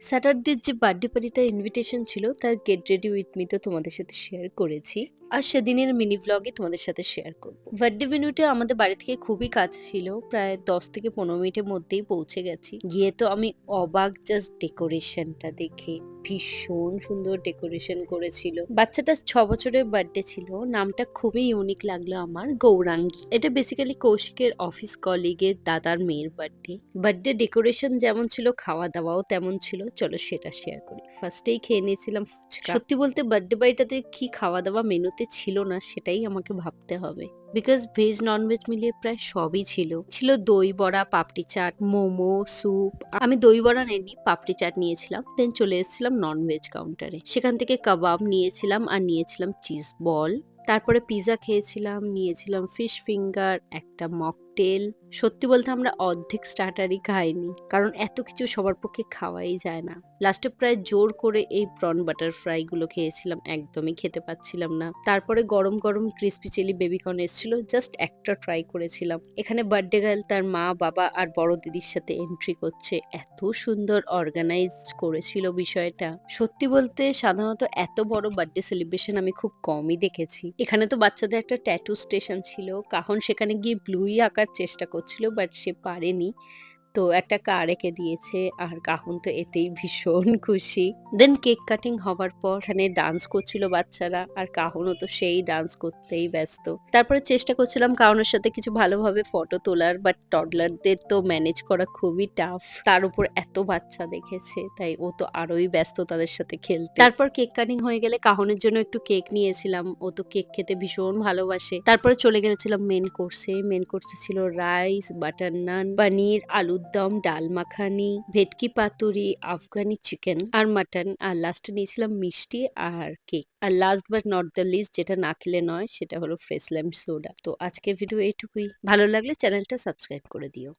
স্যাটারডের যে birthday পার্টিটার invitation ছিল তার গেট রেডি উইথ মি তো তোমাদের সাথে শেয়ার করেছি। আর সেদিনের মিনি ভ্লগে তোমাদের সাথে শেয়ার করব। বার্থডে ভেন্যুটা আমাদের বাড়ি থেকে খুবই কাছে ছিল, প্রায় 10 থেকে 15 মিনিটের মধ্যেই পৌঁছে গেছি। গিয়ে তো আমি অবাক জাস্ট ডেকোরেশনটা দেখে। ভীষণ সুন্দর ডেকোরেশন করেছিল। বাচ্চাটা 6 বছরের বার্থডে ছিল। নামটা খুবই ইউনিক লাগলো আমার, গৌরাঙ্গী। এটা বেসিক্যালি কৌশিকের অফিস কলিগের দাদার মেয়ের বার্থডে। বার্থডে ডেকোরেশন যেমন ছিল, খাওয়া দাওয়াও তেমন ছিল। চলো সেটা শেয়ার করি। ফার্স্টেই খেয়ে নিয়েছিলাম ফুচকা। সত্যি বলতে বার্থডে বাড়িটাতে কি খাওয়া দাওয়া মেনুতে ছিল না সেটাই আমাকে ভাবতে হবে। বিকজ ভেজ নন ভেজ মিলিয়ে প্রায় সবই ছিল। ছিল দই বড়া, পাপড়ি চাট, মোমো, স্যুপ। আমি দই বড়া নেইনি, পাপড়ি চাট নিয়েছিলাম। দেন চলে এসেছিলাম নন ভেজ কাউন্টারে। সেখান থেকে কাবাব নিয়েছিলাম আর নিয়েছিলাম চিজ বল। তারপরে পিৎজা খেয়েছিলাম, নিয়েছিলাম ফিশ ফিঙ্গার, একটা মকটেল। সত্যি বলতে আমরা অর্ধেক স্টার্টারই খাইনি, কারণ এত কিছু সবার পক্ষে খাওয়াই যায় না। লাস্টে প্রায় জোর করে এই প্রন বাটার ফ্রাই গুলো খেয়েছিলাম, একদমই খেতে পাচ্ছিলাম না। তারপরে গরম গরম ক্রিসপি চিলি বেবিকর্ন এসেছিল, জাস্ট একটা ট্রাই করেছিলাম। এখানে বার্থডে গার্ল তার মা বাবা আর বড় দিদির সাথে এন্ট্রি করছে। এত সুন্দর অর্গানাইজ করেছিল বিষয়টা। সত্যি বলতে সাধারণত এত বড় বার্থডে সেলিব্রেশন আমি খুব কমই দেখেছি। এখানে তো বাচ্চাদের একটা ট্যাটু স্টেশন ছিল। কাহন সেখানে গিয়ে ব্লুই আঁকার চেষ্টা করছিল, বাট সে পারেনি। তো একটা কার এঁকে দিয়েছে আর কাহন তো এতেই ভীষণ খুশি। দেন কেক কাটিং হওয়ার পর এখানে ডান্স করছিল বাচ্চারা, আর কাহনও তো সেই ডান্স করতেই ব্যস্ত। তারপরে চেষ্টা করছিলাম কাহনের সাথে কিছু ভালোভাবে ফটো তোলার, বাট টডলারদের তো ম্যানেজ করা খুবই টাফ। তার উপর এত বাচ্চা দেখেছে, তাই ও তো আরোই ব্যস্ত তাদের সাথে খেলতে। তারপর কেক কাটিং হয়ে গেলে কাহনের জন্য একটু কেক নিয়েছিলাম, ও তো কেক খেতে ভীষণ ভালোবাসে। তারপরে চলে গেছিলাম মেন কোর্সে। মেন কোর্সে ছিল রাইস, বাটার নান, পনির, আলুর দম, ডাল মাখানি, ভেটকি পাতুরি, আফগানি চিকেন আর মাটন। আর লাস্টে নিয়েছিলাম মিষ্টি আর কেক। আর last but not the least, যেটা না খেলে নয়, সেটা হলো ফ্রেশ লাইম সোডা। তো আজকের ভিডিও এইটুকুই। ভালো লাগলে চ্যানেলটা সাবস্ক্রাইব করে দিও।